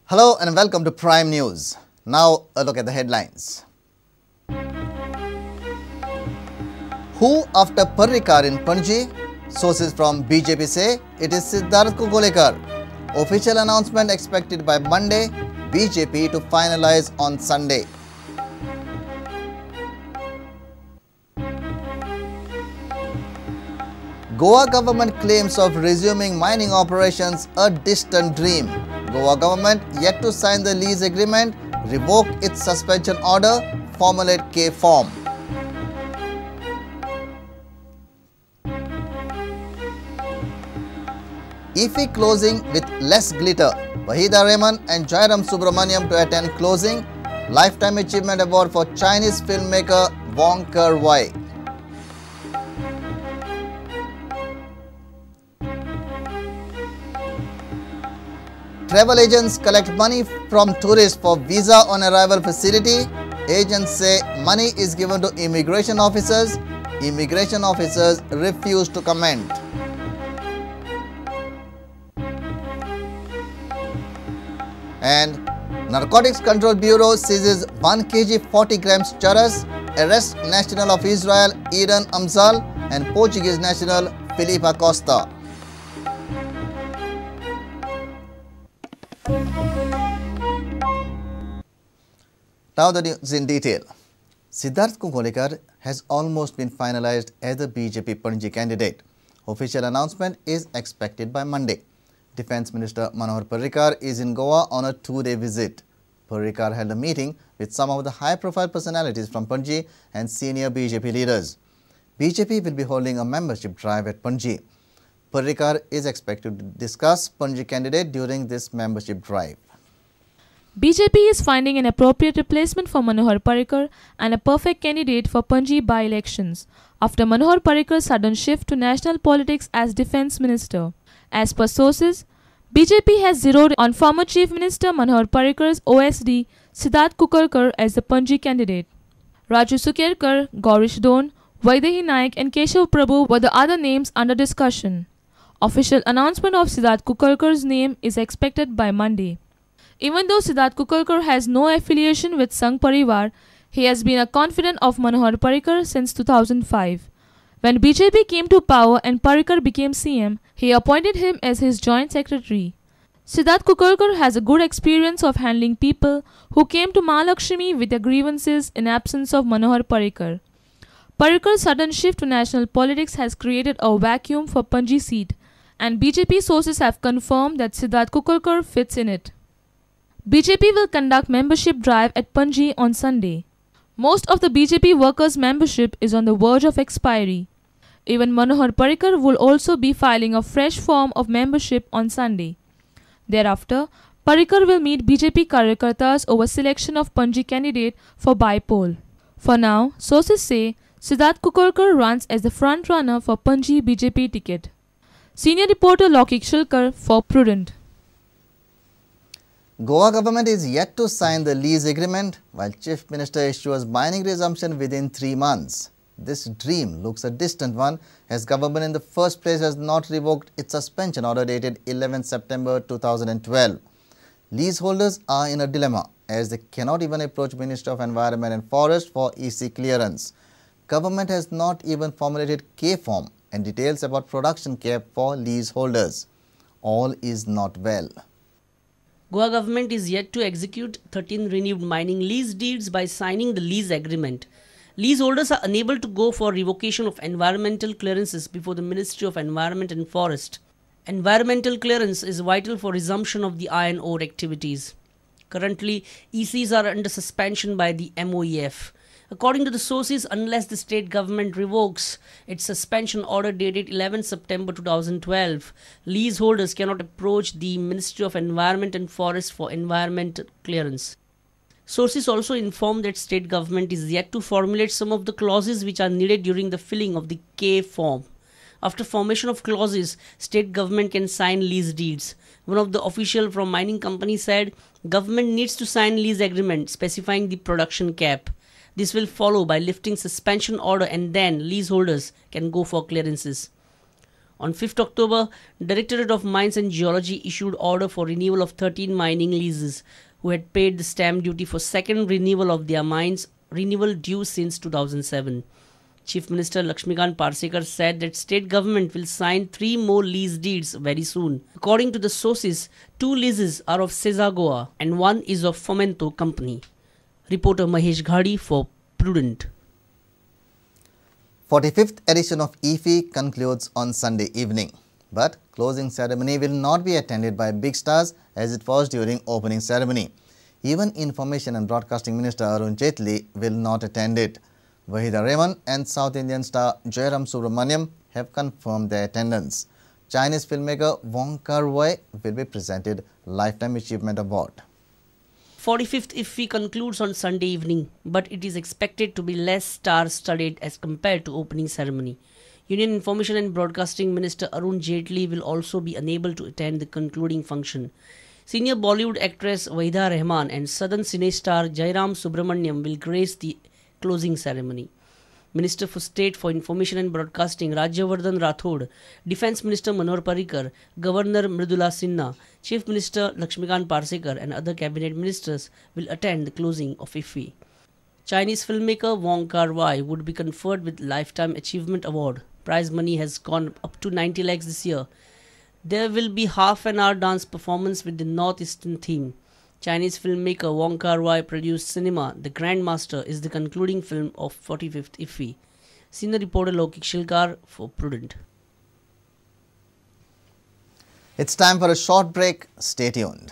Hello and welcome to Prime News. Now a look at the headlines. Who after Parrikar in Panaji? Sources from BJP say it is Siddharth Kunkolienkar. Official announcement expected by Monday. BJP to finalize on Sunday. Goa government claims of resuming mining operations a distant dream. Goa government yet to sign the lease agreement, revoke its suspension order, formulate K form. IFI closing with less glitter. Wahida Rahman and Jairam Subramaniam to attend closing. Lifetime Achievement Award for Chinese filmmaker Wong Kar-wai. Travel agents collect money from tourists for visa on arrival facility. Agents say money is given to immigration officers. Immigration officers refuse to comment. And Narcotics Control Bureau seizes 1 kg 40 grams charas, arrests national of Israel Eden Amzal and Portuguese national Filipe Costa. Now the news in detail. Siddharth Kunkolienkar has almost been finalized as the BJP Panaji candidate. Official announcement is expected by Monday. Defence Minister Manohar Parrikar is in Goa on a 2-day visit. Parrikar held a meeting with some of the high-profile personalities from Panaji and senior BJP leaders. BJP will be holding a membership drive at Panaji. Parrikar is expected to discuss Panaji candidate during this membership drive. BJP is finding an appropriate replacement for Manohar Parrikar and a perfect candidate for Panaji by-elections after Manohar Parrikar's sudden shift to national politics as Defence Minister. As per sources, BJP has zeroed on former Chief Minister Manohar Parrikar's OSD Siddharth Kunkolienkar as the Panaji candidate. Raju Sukerkar, Gaurish Don, Vaidehi Naik and Keshav Prabhu were the other names under discussion. Official announcement of Siddharth Kunkoliekar's name is expected by Monday. Even though Siddharth Kunkolienkar has no affiliation with Sangh Parivar, he has been a confidant of Manohar Parrikar since 2005. When BJP came to power and Parrikar became CM, he appointed him as his joint secretary. Siddharth Kunkolienkar has a good experience of handling people who came to Mahalakshmi with their grievances in absence of Manohar Parrikar. Parrikar's sudden shift to national politics has created a vacuum for Panaji seat, and BJP sources have confirmed that Siddharth Kunkolienkar fits in it. BJP will conduct membership drive at Panaji on Sunday. Most of the BJP workers' membership is on the verge of expiry. Even Manohar Parrikar will also be filing a fresh form of membership on Sunday. Thereafter, Parrikar will meet BJP Karyakartas over selection of Panaji candidate for by-poll. For now, sources say Siddharth Kunkolienkar runs as the front-runner for Panaji BJP ticket. Senior reporter Lokik Shilkar for Prudent. Goa government is yet to sign the lease agreement while Chief Minister issues mining resumption within 3 months. This dream looks a distant one as government in the first place has not revoked its suspension order dated 11 September 2012. Leaseholders are in a dilemma as they cannot even approach Ministry of Environment and Forest for EC clearance. Government has not even formulated K form and details about production cap for leaseholders. All is not well. Goa government is yet to execute 13 renewed mining lease deeds by signing the lease agreement. Leaseholders are unable to go for revocation of environmental clearances before the Ministry of Environment and Forest. Environmental clearance is vital for resumption of the iron ore activities. Currently, ECs are under suspension by the MOEF. According to the sources, unless the state government revokes its suspension order dated 11 September 2012, leaseholders cannot approach the Ministry of Environment and Forest for environmental clearance. Sources also inform that state government is yet to formulate some of the clauses which are needed during the filling of the K form. After formation of clauses, state government can sign lease deeds. One of the official from mining company said, government needs to sign lease agreement specifying the production cap. This will follow by lifting suspension order and then leaseholders can go for clearances. On 5th October, Directorate of Mines and Geology issued order for renewal of 13 mining leases who had paid the stamp duty for second renewal of their mines, renewal due since 2007. Chief Minister Lakshmikant Parsekar said that state government will sign 3 more lease deeds very soon. According to the sources, 2 leases are of Sezagoa and 1 is of Fomento Company. Reporter Mahesh Ghadi for Prudent. 45th edition of IFFI concludes on Sunday evening, but closing ceremony will not be attended by big stars as it was during opening ceremony. Even Information and Broadcasting Minister Arun Jaitley will not attend it. Wahida Rehman and South Indian star Jairam Subramaniam have confirmed their attendance. Chinese filmmaker Wong Kar-wai will be presented Lifetime Achievement Award. 45th IFFI concludes on Sunday evening, but it is expected to be less star-studded as compared to opening ceremony. Union Information and Broadcasting Minister Arun Jaitley will also be unable to attend the concluding function. Senior Bollywood actress Wahida Rehman and Southern cine star Jairam Subramaniam will grace the closing ceremony. Minister for State for Information and Broadcasting Rajyavardhan Rathod, Defence Minister Manohar Parrikar, Governor Mridula Sinha, Chief Minister Lakshmikant Parsekar and other cabinet ministers will attend the closing of IFFI. Chinese filmmaker Wong Kar-wai would be conferred with Lifetime Achievement Award. Prize money has gone up to 90 lakhs this year. There will be half-an-hour dance performance with the Northeastern theme. Chinese filmmaker Wong Kar-wai produced cinema The Grandmaster is the concluding film of 45th IFFI. Senior reporter Lokik Shilkar for Prudent. It's time for a short break. Stay tuned.